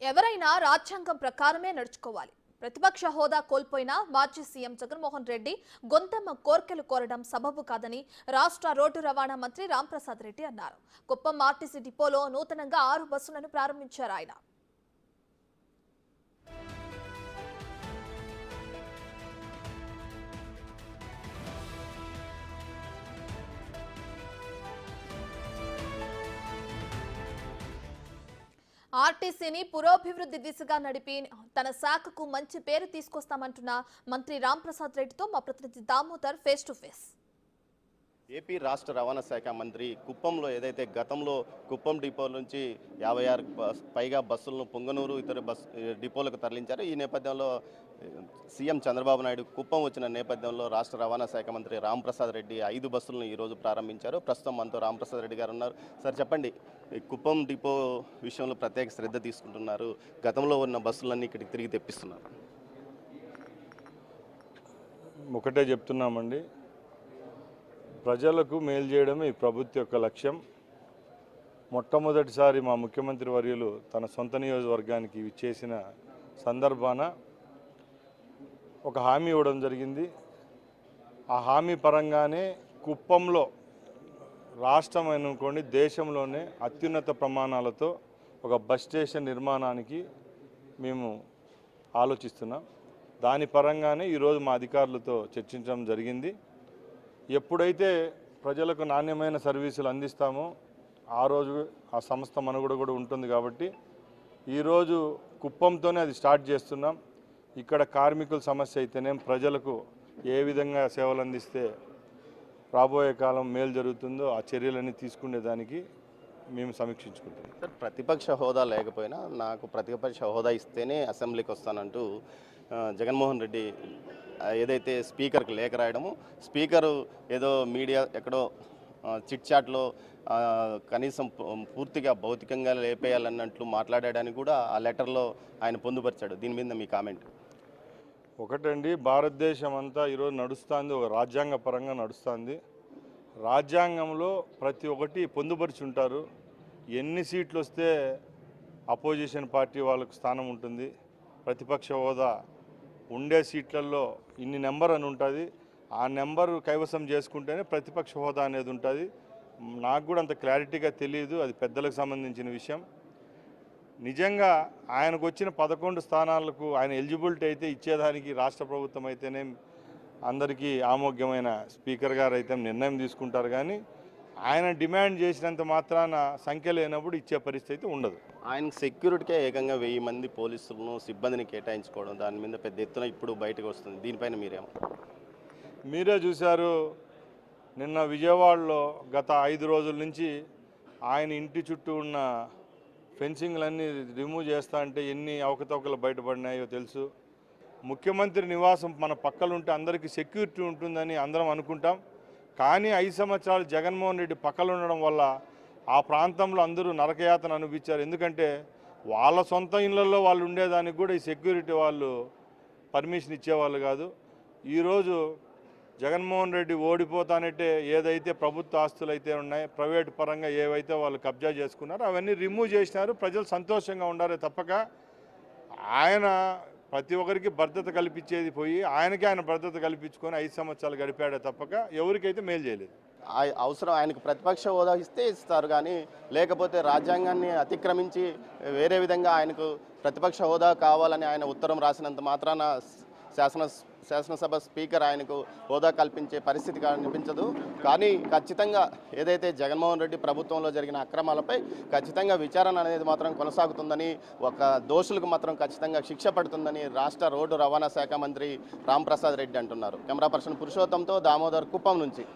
ఎవరైనా రాజ్యాంగం ప్రకారమే నడుచుకోవాలి. ప్రతిపక్ష హోదా కోల్పోయినా మాజీ సీఎం జగన్మోహన్ రెడ్డి గొంతెమ్మ కోర్కెలు కోరడం సబబు కాదని రాష్ట్ర రోడ్డు రవాణా మంత్రి రాంప్రసాద్ రెడ్డి అన్నారు. కుప్పం ఆర్టీసీ డిపోలో నూతనంగా 6 బస్సులను ప్రారంభించారు ఆయన. ఆర్టీసీని పురోభివృద్ధి దిశగా నడిపి తన శాఖకు మంచి పేరు తీసుకొస్తామంటున్న మంత్రి రాంప్రసాద్ రెడ్డితో మా ప్రతినిధి Damodar face to face. AP రాష్ట్ర రవాణా శాఖ మంత్రి కుప్పంలో ఏదైతే గతంలో కుప్పం డిపో నుంచి 56 పైగా బస్సులను పొంగనూరు ఇతర డిపోలకు తరలించారు. ఈ నేపథ్యంలో సీఎం చంద్రబాబు నాయుడు కుప్పం వచ్చిన నేపథ్యంలో రాష్ట్ర రవాణా శాఖ మంత్రి రాంప్రసాద్ రెడ్డి 5 బస్సులను ఈరోజు ప్రారంభించారు. ప్రస్తుతం మనతో రాంప్రసాద్ రెడ్డి గారు ఉన్నారు. సార్ చెప్పండి, కుప్పం డిపో విషయంలో ప్రత్యేక శ్రద్ధ తీసుకుంటున్నారు. గతంలో ఉన్న బస్సులన్నీ ఇక్కడికి తిరిగి తెప్పిస్తున్నారు. ఒకటే చెప్తున్నామండి, ప్రజలకు మేలు చేయడమే ఈ ప్రభుత్వం యొక్క లక్ష్యం. మొట్టమొదటిసారి మా ముఖ్యమంత్రి వర్యులు తన సొంత నియోజకవర్గానికి ఇచ్చేసిన సందర్భాన ఒక హామీ ఇవ్వడం జరిగింది. ఆ హామీ పరంగానే కుప్పంలో రాష్ట్రం అనుకోండి దేశంలోనే అత్యున్నత ప్రమాణాలతో ఒక బస్ స్టేషన్ నిర్మాణానికి మేము ఆలోచిస్తున్నాం. దాని పరంగానే ఈరోజు మా అధికారులతో చర్చించడం జరిగింది. ఎప్పుడైతే ప్రజలకు నాణ్యమైన సర్వీసులు అందిస్తామో ఆ రోజు ఆ సంస్థ మనుగడ కూడా ఉంటుంది. కాబట్టి ఈరోజు కుప్పంతోనే అది స్టార్ట్ చేస్తున్నాం. ఇక్కడ కార్మికుల సమస్య అయితేనేం ప్రజలకు ఏ విధంగా సేవలు అందిస్తే రాబోయే కాలం మేలు జరుగుతుందో ఆ చర్యలన్నీ తీసుకునేదానికి మేము సమీక్షించుకుంటున్నాం. సార్, ప్రతిపక్ష హోదా లేకపోయినా నాకు ప్రతిపక్ష హోదా ఇస్తేనే అసెంబ్లీకి వస్తానంటూ జగన్మోహన్ రెడ్డి ఏదైతే స్పీకర్కి లేఖ రాయడము, స్పీకరు ఏదో మీడియా ఎక్కడో చిట్ చాట్లో కనీసం పూర్తిగా భౌతికంగా లేపేయాలన్నట్లు మాట్లాడడానికి కూడా ఆ లెటర్లో ఆయన పొందుపరిచాడు. దీని మీద మీ కామెంట్? ఒకటండి, భారతదేశం అంతా ఈరోజు నడుస్తుంది, ఒక రాజ్యాంగ పరంగా నడుస్తుంది. రాజ్యాంగంలో ప్రతి ఒక్కటి పొందుపరిచి ఉంటారు. ఎన్ని సీట్లు వస్తే అపోజిషన్ పార్టీ వాళ్ళకు స్థానం ఉంటుంది, ప్రతిపక్ష హోదా ఉండే సీట్లలో ఇన్ని నెంబర్ అని ఉంటుంది. ఆ నెంబర్ కైవసం చేసుకుంటేనే ప్రతిపక్ష హోదా అనేది ఉంటుంది. నాకు కూడా అంత క్లారిటీగా తెలియదు, అది పెద్దలకు సంబంధించిన విషయం. నిజంగా ఆయనకు వచ్చిన 11 స్థానాలకు ఆయన ఎలిజిబిలిటీ అయితే ఇచ్చేదానికి రాష్ట్ర ప్రభుత్వం అయితేనే అందరికీ ఆమోగ్యమైన స్పీకర్ గారు అయితే నిర్ణయం తీసుకుంటారు. కానీ ఆయన డిమాండ్ చేసినంత మాత్రాన సంఖ్య లేనప్పుడు ఇచ్చే పరిస్థితి ఉండదు. ఆయనకు సెక్యూరిటీకే ఏకంగా 1000 మంది పోలీసులను సిబ్బందిని కేటాయించుకోవడం, దాని మీద పెద్ద ఎత్తున ఇప్పుడు బయటకు వస్తుంది. దీనిపైన మీరే చూశారు, నిన్న విజయవాడలో గత 5 రోజుల నుంచి ఆయన ఇంటి చుట్టూ ఉన్న ఫెన్సింగ్లన్నీ రిమూవ్ చేస్తా అంటే ఎన్ని అవకతవకలు బయటపడినాయో తెలుసు. ముఖ్యమంత్రి నివాసం మన పక్కలుంటే అందరికీ సెక్యూరిటీ ఉంటుందని అందరం అనుకుంటాం. కానీ 5 సంవత్సరాలు జగన్మోహన్ రెడ్డి పక్కలు ఉండడం వల్ల ఆ ప్రాంతంలో అందరూ నరకయాతన అనుభవించారు. ఎందుకంటే వాళ్ళ సొంత ఇళ్లలో వాళ్ళు ఉండేదానికి కూడా ఈ సెక్యూరిటీ వాళ్ళు పర్మిషన్ ఇచ్చేవాళ్ళు కాదు. ఈరోజు జగన్మోహన్ రెడ్డి ఓడిపోతానంటే ఏదైతే ప్రభుత్వ ఆస్తులు అయితే ఉన్నాయో ప్రైవేట్ పరంగా ఏవైతే వాళ్ళు కబ్జా చేసుకున్నారో అవన్నీ రిమూవ్ చేసినారు. ప్రజలు సంతోషంగా ఉండారే తప్పక ఆయన ప్రతి ఒక్కరికి భద్రత కల్పించేది పోయి ఆయనకి ఆయన భద్రత కల్పించుకొని 5 సంవత్సరాలు గడిపాడే తప్పక ఎవరికైతే మేలు చేయలేదు. అవసరం ఆయనకు ప్రతిపక్ష హోదా ఇస్తే ఇస్తారు, కానీ లేకపోతే రాజ్యాంగాన్ని అతిక్రమించి వేరే విధంగా ఆయనకు ప్రతిపక్ష హోదా కావాలని ఆయన ఉత్తరం రాసినంత మాత్రాన శాసనసభ స్పీకర్ ఆయనకు హోదా కల్పించే పరిస్థితి కనిపించదు. కానీ ఖచ్చితంగా ఏదైతే జగన్మోహన్ రెడ్డి ప్రభుత్వంలో జరిగిన అక్రమాలపై ఖచ్చితంగా విచారణ అనేది మాత్రం కొనసాగుతుందని, ఒక దోషులకు మాత్రం ఖచ్చితంగా శిక్ష పడుతుందని రాష్ట్ర రోడ్డు రవాణా శాఖ మంత్రి రాంప్రసాద్ రెడ్డి అంటున్నారు. కెమెరా పర్సన్ పురుషోత్తంతో దామోదర్, కుప్పం నుంచి.